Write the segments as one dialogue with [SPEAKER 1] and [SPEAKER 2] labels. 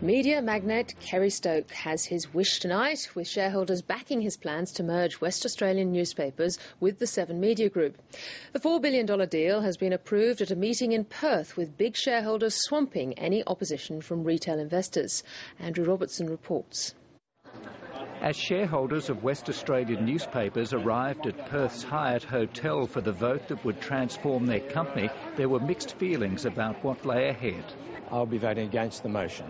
[SPEAKER 1] Media magnate Kerry Stokes has his wish tonight, with shareholders backing his plans to merge West Australian newspapers with the Seven Media Group. The $4 billion deal has been approved at a meeting in Perth, with big shareholders swamping any opposition from retail investors. Andrew Robertson reports.
[SPEAKER 2] As shareholders of West Australian newspapers arrived at Perth's Hyatt Hotel for the vote that would transform their company, there were mixed feelings about what lay ahead.
[SPEAKER 3] I'll be voting against the motion.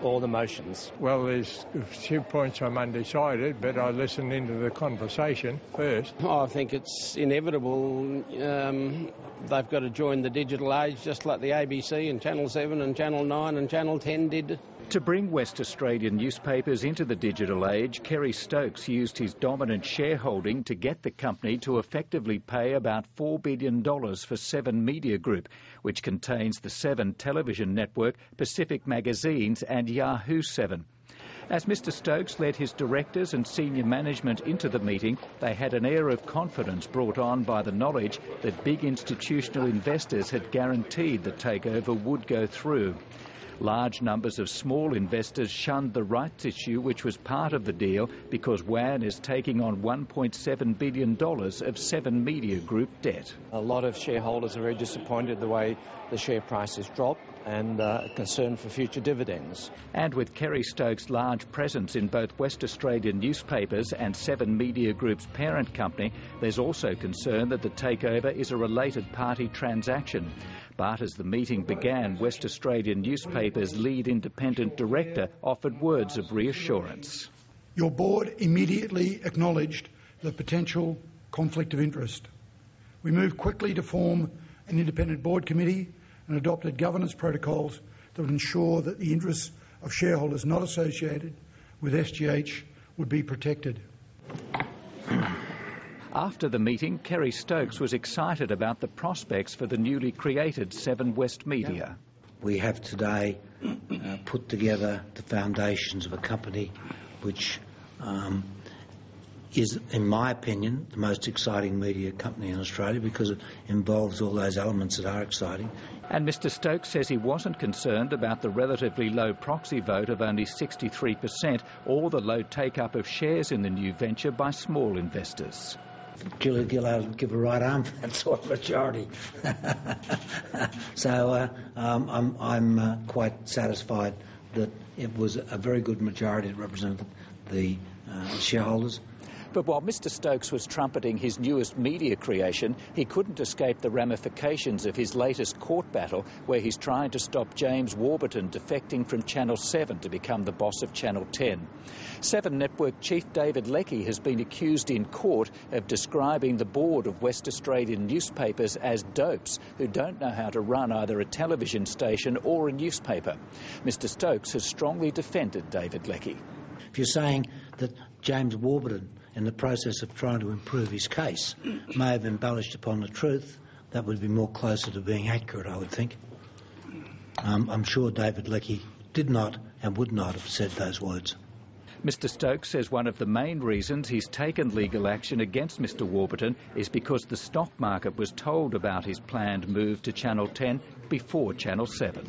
[SPEAKER 3] All the motions.
[SPEAKER 4] Well, there's a few points I'm undecided, but I listened into the conversation first.
[SPEAKER 5] I think it's inevitable. They've got to join the digital age, just like the ABC and Channel 7 and Channel 9 and Channel 10 did.
[SPEAKER 2] To bring West Australian newspapers into the digital age, Kerry Stokes used his dominant shareholding to get the company to effectively pay about $4 billion for Seven Media Group, which contains the Seven television network, Pacific Magazines and Yahoo 7. As Mr Stokes led his directors and senior management into the meeting, they had an air of confidence brought on by the knowledge that big institutional investors had guaranteed the takeover would go through. Large numbers of small investors shunned the rights issue, which was part of the deal, because WAN is taking on $1.7 billion of Seven Media Group debt.
[SPEAKER 3] A lot of shareholders are very disappointed the way the share price has dropped and concerned for future dividends.
[SPEAKER 2] And with Kerry Stokes' large presence in both West Australian newspapers and Seven Media Group's parent company, there's also concern that the takeover is a related party transaction. But as the meeting began, West Australian newspapers' lead independent director offered words of reassurance.
[SPEAKER 6] Your board immediately acknowledged the potential conflict of interest. We moved quickly to form an independent board committee and adopted governance protocols that would ensure that the interests of shareholders not associated with SGH would be protected.
[SPEAKER 2] After the meeting, Kerry Stokes was excited about the prospects for the newly created Seven West Media.
[SPEAKER 7] We have today put together the foundations of a company which is, in my opinion, the most exciting media company in Australia, because it involves all those elements that are exciting.
[SPEAKER 2] And Mr Stokes says he wasn't concerned about the relatively low proxy vote of only 63% or the low take-up of shares in the new venture by small investors.
[SPEAKER 7] Julia Gillard would give a right arm for that sort of majority. So I'm quite satisfied that it was a very good majority that represented the shareholders.
[SPEAKER 2] But while Mr Stokes was trumpeting his newest media creation, he couldn't escape the ramifications of his latest court battle, where he's trying to stop James Warburton defecting from Channel 7 to become the boss of Channel 10. Seven Network chief David Leckie has been accused in court of describing the board of West Australian newspapers as dopes who don't know how to run either a television station or a newspaper. Mr Stokes has strongly defended David Leckie.
[SPEAKER 7] If you're saying that James Warburton, in the process of trying to improve his case, may have embellished upon the truth, that would be more closer to being accurate, I would think. I'm sure David Leckie did not and would not have said those words.
[SPEAKER 2] Mr Stokes says one of the main reasons he's taken legal action against Mr Warburton is because the stock market was told about his planned move to Channel 10 before Channel 7.